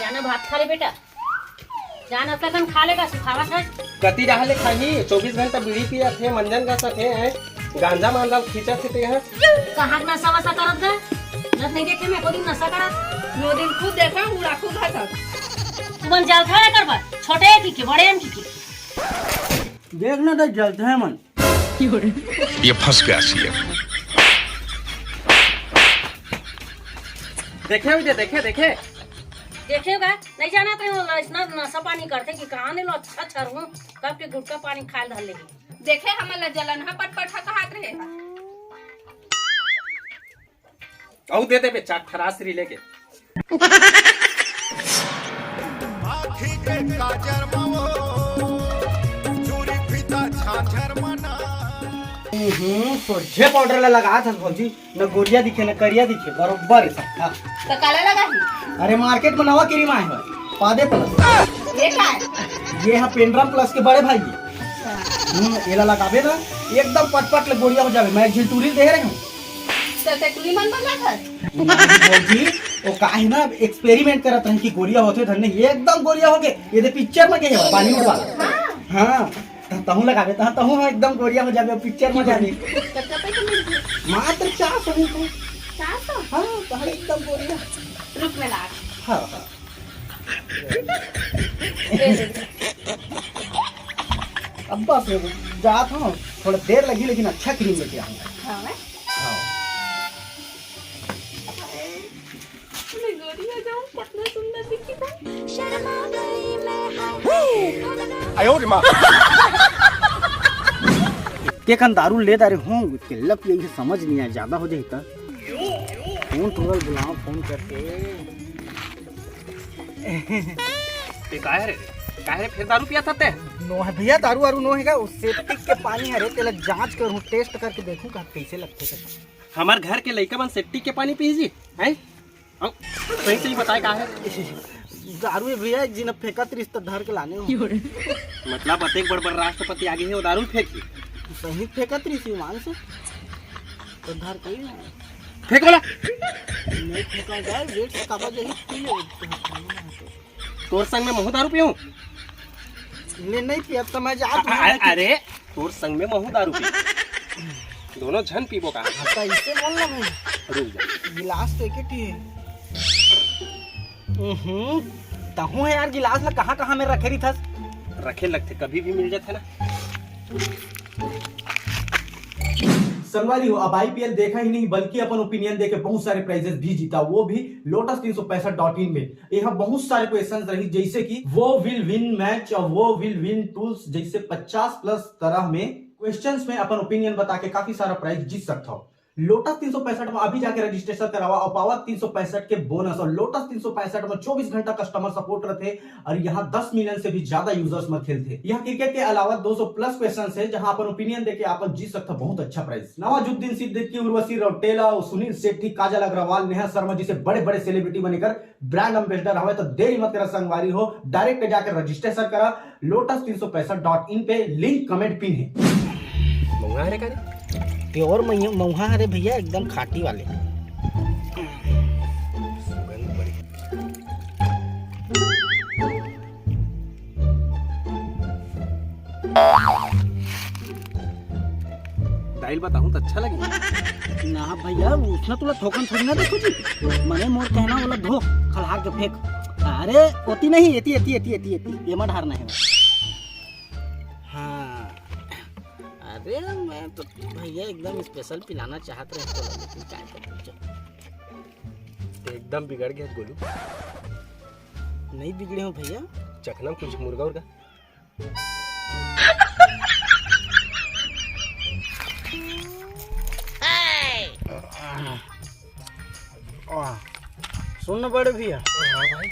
जाना भात खा ले बेटा, जाना तकन खा लेगा सुखावा था। कति रहले खाही 24 घंटा बीड़ी पिया थे, मंजन का सके हैं, गांजा मांदा खींचा थे हैं। कहाँ नशा वशा करत है? जब नहीं देखे मैं कोई नशा करा, नो दिन खुद देखा हूँ लाखों खाता। तू मन जाल था करबा, छोटे हैं की बड़े हैं की? देखना तो जलते हैं मन। ये फंस गया सीएम। देखे हुए देखे देखे देखेगा नहीं जाना तो इतना नशा पानी करते कि कहाँ ने लो अच्छा छरू कब के गुटका पानी खा धर लेगी। देखे हमला जलन हा पटपट हा कहात रहे। औ दे दे बे चाट खरासरी लेके। आँखी के काजर मवो चूरी फीता झांझर मना। सोझे पाउडर लगा था भौजी, न गोरिया दिखे न करिया दिखे, बरोबर है सब। तो काला लगा ही। अरे मार्केट में नवा क्रीम आए हैं, पादे प्लस। ये क्या है? ये है पेंड्रम प्लस के बड़े भाई। ये लगावे ना एकदम पटपट ले गोरिया हो जावे। मैं झिलटूरी दे रही हूँ। तो तेतुली मन बना था। भौजी वो काहे ना एक्सपेरिमेंट करत रही कि गोरिया होते धन्ने ये एकदम गोरिया हो गए। ये दे पिक्चर में गए पानी में वाला। हाँ तहु लगावे तहु एकदम गोरिया हो जावे पिक्चर में जावे। कितना पैसा मिलती? मात्र 400 मिलते। 400? हाँ तहु एकदम गोरिया। रुक में लाख। हाँ अब बस जात हूँ, थोड़ा देर लगी लेकिन अच्छा क्रीम लेके आऊंगा। हाँ मैं? हाँ मैं गोरिया जाऊँ कितना सुंदर दिखी था। केकन दारू ले दारे हूँ लप यही समझ नहीं आया, ज्यादा हो जाए तो फोन तुरंत बुलाओ फोन करके। ते काहे रे फिर दारू पिया था ते? नो है भैया, दारू वारू नो हैगा, सेप्टिक के पानी हरे तेला जांच करूँ टेस्ट करके देखूँ का कैसे लगते है। हमार घर के लइका मन सेफ्टी के पानी पी जी हैं? सही सही बताए का है? दारू है भैया, एक दिन फेंका त्रिस तो धर के लाने हो। मतलब अतेक बड़ राष्ट्रपति आगे है वो दारू फेंकी। सही फेंका त्रिस मान से तो धर के फेंक बोला नहीं फेंका जाए रेट से काबा जही पी ले। तोर संग में महू दारू पियूं? ले नहीं पिया तो मैं जा। अरे तोर संग में महू दारू पी, दोनों झन पीबो का? तो इसे बोलना भाई, रुक जा। गिलास तो एक ही है। तहु है यार गिलास ला कहाँ में रखे रही था? रखे लगते कभी भी मिल जाते ना। संगवारी हो, अब आईपीएल देखा ही नहीं बल्कि अपन ओपिनियन देके बहुत सारे प्राइजेस भी जीता, वो भी लोटस 365.in में। यहाँ बहुत सारे क्वेश्चंस रही जैसे कि वो विल विन मैच और वो विल विन टूल्स जैसे 50 प्लस तरह में क्वेश्चंस में अपन ओपिनियन बता के काफी सारा प्राइज जीत सकता हो। लोटस 365 में अभी जाके रजिस्ट्रेशन करवा और पावर 365 के बोनस। और लोटस 365 में 24 घंटा कस्टमर सपोर्ट रहते और यहाँ 10 मिलियन से भी ज्यादा यूजर्स में खेलते। यहाँ क्रिकेट के अलावा 200 प्लस क्वेश्चन है जहां अपन ओपिनियन देके आप जीत सकता बहुत अच्छा प्राइस। नवाजुद्दीन सिद्दीकी, उर्वशी रौटेला, सुनील शेट्टी, काजल अग्रवाल, नेहा शर्मा जैसे बड़े बड़े सेलिब्रिटी बनकर ब्रांड एम्बेसडर हवे तो देरी मत करा संगवारी हो, डायरेक्ट जाकर रजिस्ट्रेशन करा लोटस 365.in पे, लिंक कमेंट पिन है। मंगा रे का प्योर महुआ हरे भैया, एकदम खाटी वाले। दाइल बताऊं तो अच्छा लगे ना भैया उसने तुला ठोकन थोड़ी ना देखो जी, मने मोर कहना वाला धो खलहार के फेंक। अरे ओती नहीं एती ये मत हारना है। हाँ अरे मैं तो भैया एकदम स्पेशल पिलाना चाहत रहे तो, लेकिन क्या करूं। एकदम बिगड़ गया गोलू। नहीं बिगड़े हो भैया, चखना कुछ मुर्गा उर्गा। सुन बड़े भैया। हाँ भाई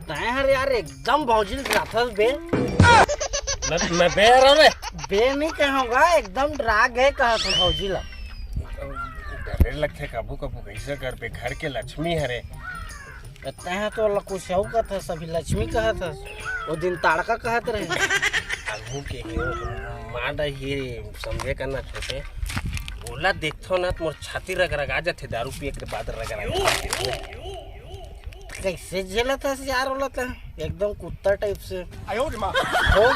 तय हर यार एकदम भौजिल राथस बे। मैं बेर हो रे। बे नहीं कहूँगा, एकदम डरा गए कहा तो भौजी ला। डरे लगते कबू कबू कैसे कर पे घर के लक्ष्मी हरे। तय तो कुछ का था, सभी लक्ष्मी कहा था, वो दिन ताड़का कहत रहे। अलहू के माडा ही समझे करना छोटे बोला देखथो ना तो मोर छाती रगरगा जाथे दारू पिए के बाद रगरगा। कैसे झेला था यार बोला था एकदम कुत्ता टाइप से हो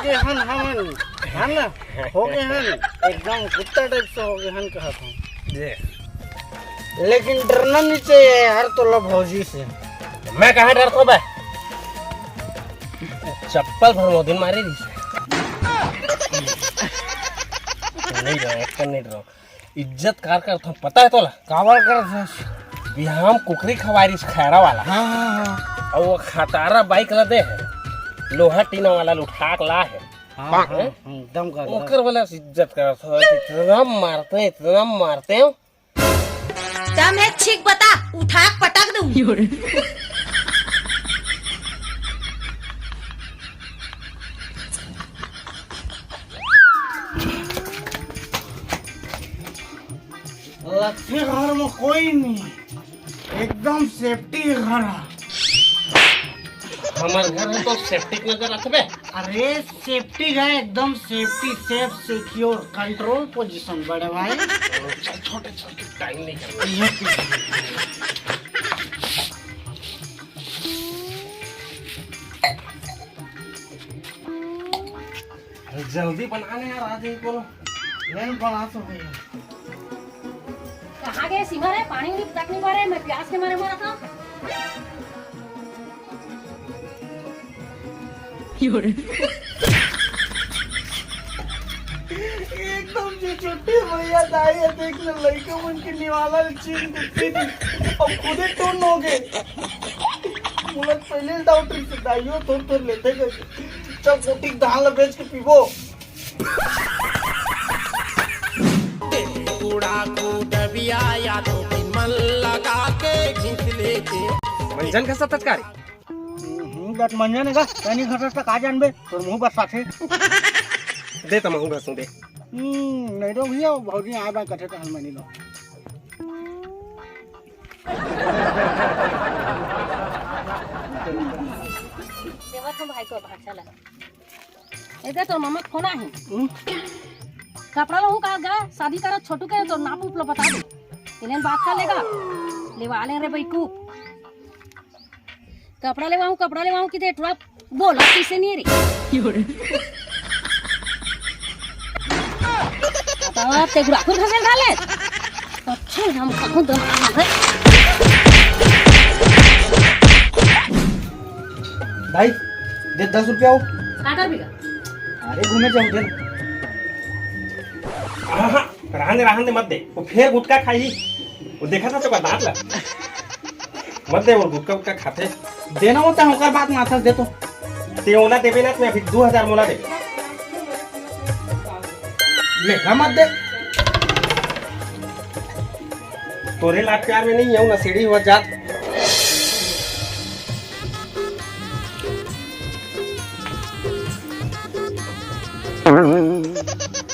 गए हन हम है ना हो गए हन एकदम कुत्ता टाइप से हो गए हन कहा था लेकिन डरना नहीं चाहिए यार तो भौजी से। मैं कहाँ डरता हूँ बे? चप्पल भर मोदिन मारे रही से। नहीं डरो नहीं डरो इज्जत कार करता हूँ पता है तोला काबर कर बिहाम कुकरी खवारी खैरा वाला हाँ हाँ हाँ और वो खटारा बाइक ला दे है लोहा टीना वाला उठा के ला है हाँ एकदम कर ओकर वाला इज्जत करता हूँ इतना मारते हैं दम है ठीक बता उठा पटक दूं। लगते घर में कोई नहीं एकदम सेफ्टी घर है। हमारे घर में तो सेफ्टी नजर रखबे। अरे सेफ्टी है एकदम safety safe secure control position बड़े भाई। छोटे छोटे टाइम नहीं करना। जल्दी बनाने यार आज ही बोलो नहीं बना सकते कहाँ गए सिमर है पानी उनी तक नहीं पा रहे मैं प्यास के मारे मरा था। एकदम जो छोटी भैया दाई है देखने लड़के उनकी निवाला चीन कुत्ती थी अब खुद ही टोन हो गए। मुझे पहले डाउट से दाइयो तो लेते गए चल मोटी दाल बेच के पीबो। मंजन का सततकारी बट मंजन का यानी घर तक आ जानबे तोर मुंह बस साथे दे तमहु घसू दे नहीं तो भैया भौजी आए बा कथे हल मनी लो देवा तो भाई को अच्छा लगा इधर तो मम्मा फोन है कपड़ा लहू का गा शादी करो छोटू के तो नाप उप लो बता दे इन्हें बात कर लेगा लेवा ले रे भाई को कपड़ा लेवाऊं कि दे थोड़ा बोला किसे नहीं रे तो ते गुराखुर खसल डाले तो छे हम कहूं तो है भाई दे 10 रुपया हो का कर बिगा अरे घूमे जाऊं दे रहने मत दे वो फिर गुटका खाई वो देखा था तो दांत ला मत दे वो गुटका खाते देना होता है बात माथा दे तो ते ओला देबे ना तो अभी 2000 मोला दे ले मत दे तोरे लाख प्यार में नहीं है ना सीढ़ी हो जात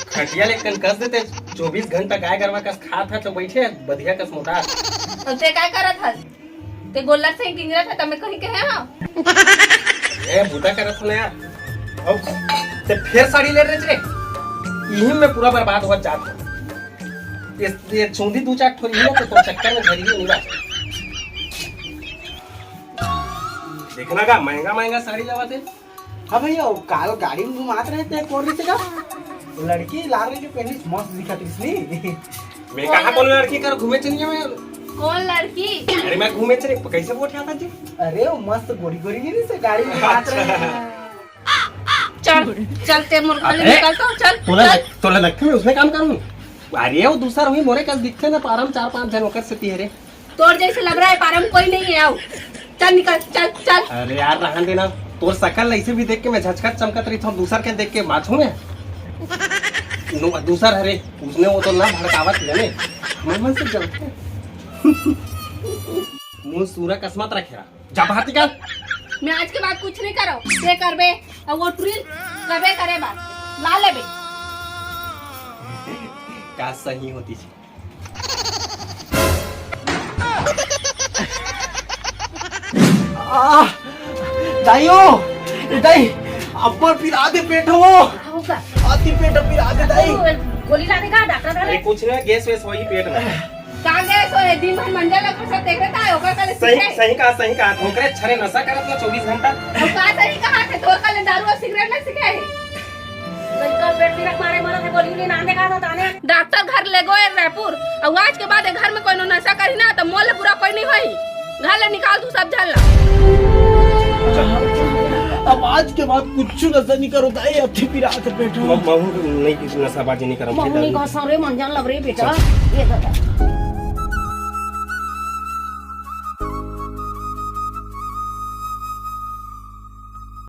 खटिया लेकिन कस देते 24 घंटा गाय गरवा कस खा था तो बैठे बढ़िया कस मोटा तो ते काय करत हस ते गोल्ला से टिंगरा था तमे कहीं के है हां ए बुता करत ना यार अब ते फिर साड़ी ले रहे रे यही में पूरा बर्बाद हो जात ये चूंदी दू चार थोड़ी है तो चक्कर में घरी नहीं बात देखना का महंगा साड़ी लावाते। हाँ भैया काल गाड़ी में घुमाते रहते हैं कोरी से का लड़की लाल रंग की पहनी मस्त दिखती इसलिए मैं कहा कौन लड़की कर घूमे चलिए मैं कौन लड़की अरे मैं घूमे चले कैसे वोट आता जी अरे वो मस्त गोरी नहीं से गाड़ी में घुमाते रहते चल ते मुर्गा निकलता हूं चल तोला लगता है उसमें काम करूं अरे वो दूसरा हुई मोरे कल दिखते ना पारम 4-5 जन होकर से तिहरे तोर जैसे लग रहा है पारम कोई नहीं है आओ चल निकल चल अरे यार रहन देना तोर शकल ऐसे भी देख के मैं झचकत चमकत रही था दूसर के देख के माछू में दूसर हरे उसने वो तो ना भड़कावत ले मन से जलते मुंह सूरा कसमत रखेरा जब हाथी का मैं आज के बाद कुछ नहीं करो ते करबे और वो ट्रिल करबे करे बात ला लेबे का सही होती थी दाइयो दाई अब्बर फिर आधे पेट हो आधी पेट फिर आधे दाई गोली ला देगा डॉक्टर अरे डाले कुछ ना गैस वैस वही पेट में कहाँ गए सो है दिन भर मंडल लोग के साथ देख रहे था ओकर कल सही कहा ठोकरे छरे नशा करत ना 24 घंटा और का सही कहा थे तोर कल दारू और सिगरेट नहीं सिखाए है लड़का पेट में रख मारे मरत है गोली ले नांदे का था ताने डॉक्टर घर ले गए रायपुर और आज के बाद घर में कोई नशा करी ना तो मोल पूरा कोई नहीं होई घर ले निकाल तू सब झल्ला अब आज के बाद कुछ नशा नहीं करो गाय अथी पिरा के बैठो महू नहीं नशाबाजी नहीं करम मम्मी का सारे मंजन लग रही बेटा ये दादा